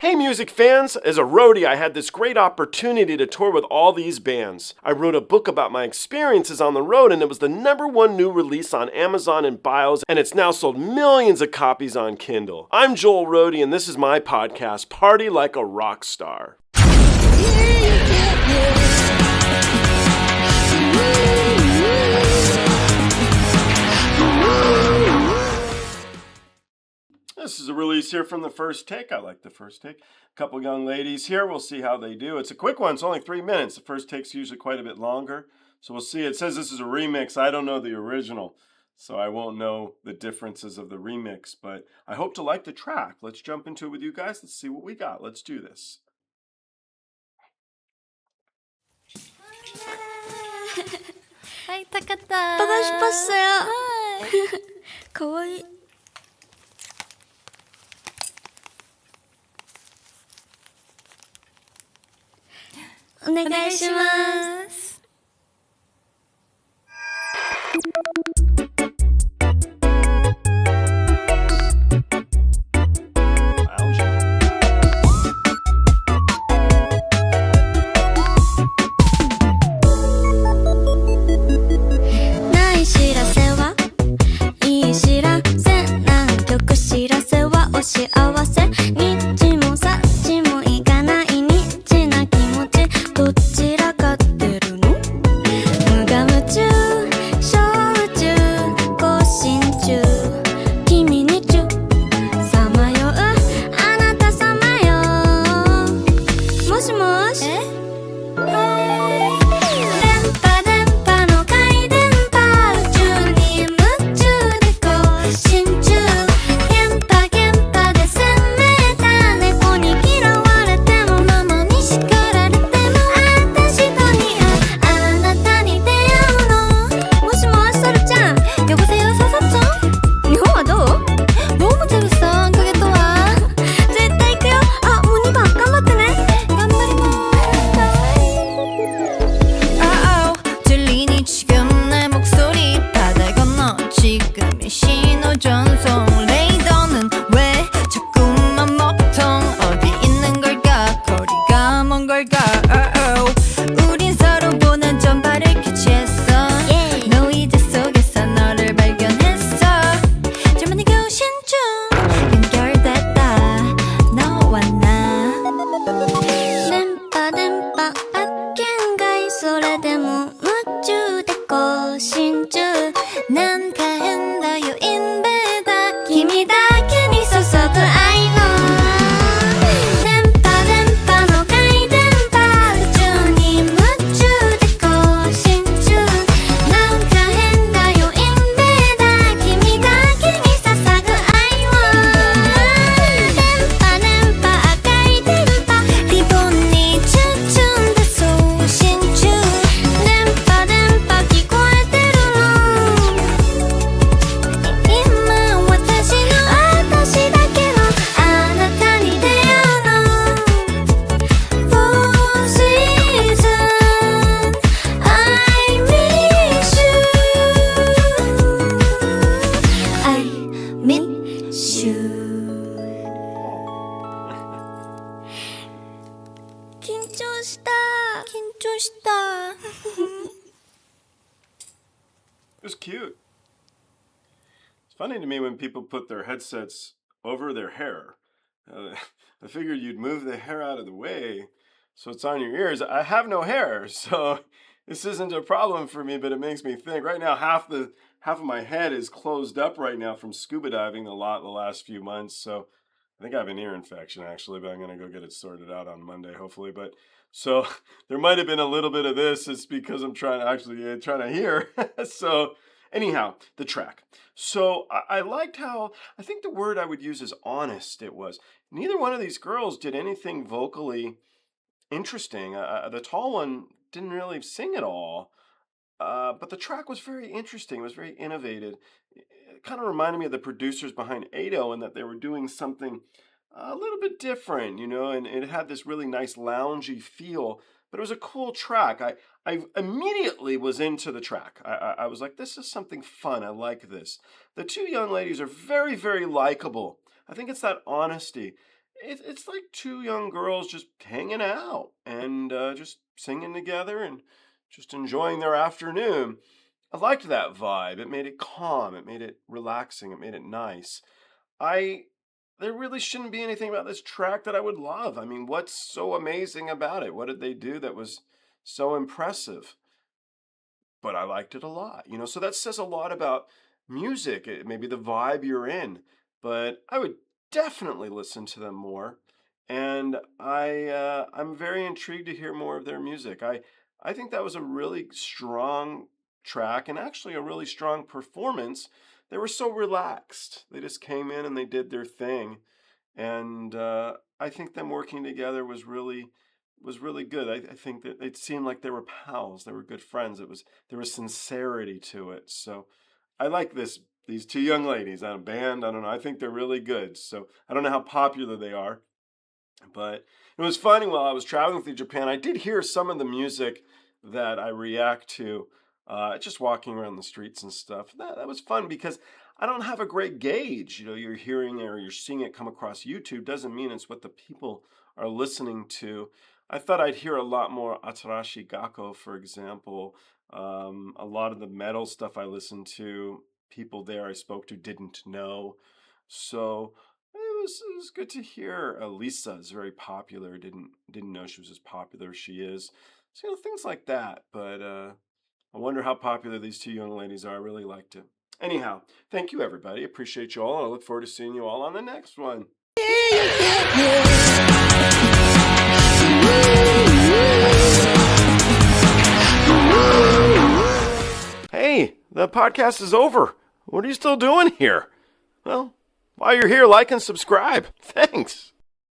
Hey music fans! As a roadie, I had this great opportunity to tour with all these bands. I wrote a book about my experiences on the road, and it was the #1 new release on Amazon and Bios, and it's now sold millions of copies on Kindle. I'm Joel Roadie, and this is my podcast, Party Like a Rockstar. This is a release here from the first take. I like the first take. A couple young ladies here. We'll see how they do. It's a quick one. It's only 3 minutes. The first take's usually quite a bit longer. So we'll see. It says this is a remix. I don't know the original, so I won't know the differences of the remix, but I hope to like the track. Let's jump into it with you guys. Let's see what we got. Let's do this. 하이 타카타 보고 싶었어요. 가와이. お願いします。ない知らせはいい知らせ、南極知らせはお幸せ、日もさっちもいかないニッチな気持ち、どちらかってるの？無我夢中、焼酎、更新中、君にちゅさまよう、あなたさまよ。もしもし？電波の回電波、宇宙に夢中で更新中、電波で攻めた猫に嫌われてもママに叱られても私と似合うあなたに出会うの。もしもしソルちゃん、よこせよささっちゃん。日本はどう？どうもてるさん、影とは絶対行くよ。あ、もう2番頑張ってね。頑張ります。들리니 지금 내 목소리 바다 건너 지금 이 신호 전송 레이더는 왜 자꾸만 먹통 어디 있는 걸까 거리가 먼 걸까 우린 서로 보는 전파를 캐치했어 노이즈 속에서 너를 발견했어 저만의 교신 중 연결됐다 너와 나電波あっけんがい、それでも夢中で更新中、なんか変だよインベーダー君だけに注ぐ愛を。電波の回電波、宇宙に夢中で更新中、なんか変だよインベーダー君だけに捧ぐ愛を。電波赤い電波、リボンにチュンチュンで送信中、電波聞こえてるの。今私だけのあなたに出会うの。Four seasons I miss you 緊張した。 It was cute. It's funny to me when people put their headsets over their hair. I figured you'd move the hair out of the way so it's on your ears. I have no hair, so this isn't a problem for me, but it makes me think. Right now, half of my head is closed up right now from scuba diving a lot the last few months, so I think I have an ear infection actually, but I'm going to go get it sorted out on Monday, hopefully. But so there might have been a little bit of this. It's because I'm trying to hear. So anyhow, the track. So I liked how, I think the word I would use is honest it was. Neither one of these girls did anything vocally interesting. The tall one didn't really sing at all. But the track was very interesting. It was very innovative. It kind of reminded me of the producers behind Ado in that they were doing something a little bit different, and it had this really nice loungy feel, but it was a cool track. I immediately was into the track. I was like, this is something fun. I like this. The two young ladies are very, very likable. I think it's that honesty. it's like two young girls just hanging out and just singing together and just enjoying their afternoon. I liked that vibe. It made it calm. It made it relaxing. It made it nice. There really shouldn't be anything about this track that I would love. I mean, what's so amazing about it? What did they do that was so impressive? But I liked it a lot, so that says a lot about music. Maybe the vibe you're in, but I would definitely listen to them more. And I'm very intrigued to hear more of their music. I think that was a really strong track and actually a really strong performance. They were so relaxed. They just came in and they did their thing. And I think them working together was really good. I think that it seemed like they were pals. They were good friends. There was sincerity to it. So I like these two young ladies on a band. I don't know. I think they're really good. So I don't know how popular they are, but it was funny while I was traveling through Japan. I did hear some of the music that I react to, just walking around the streets and stuff. That was fun because I don't have a great gauge. You're hearing or you're seeing it come across YouTube doesn't mean it's what the people are listening to. I thought I'd hear a lot more Atarashi Gakko, for example. A lot of the metal stuff I listened to, people there I spoke to didn't know. So it was good to hear. Lisa is very popular. Didn't know she was as popular as she is. So things like that. But I wonder how popular these two young ladies are. I really liked it. Anyhow, thank you everybody. Appreciate you all. And I look forward to seeing you all on the next one. Hey, the podcast is over. What are you still doing here? Well, while you're here, like and subscribe. Thanks.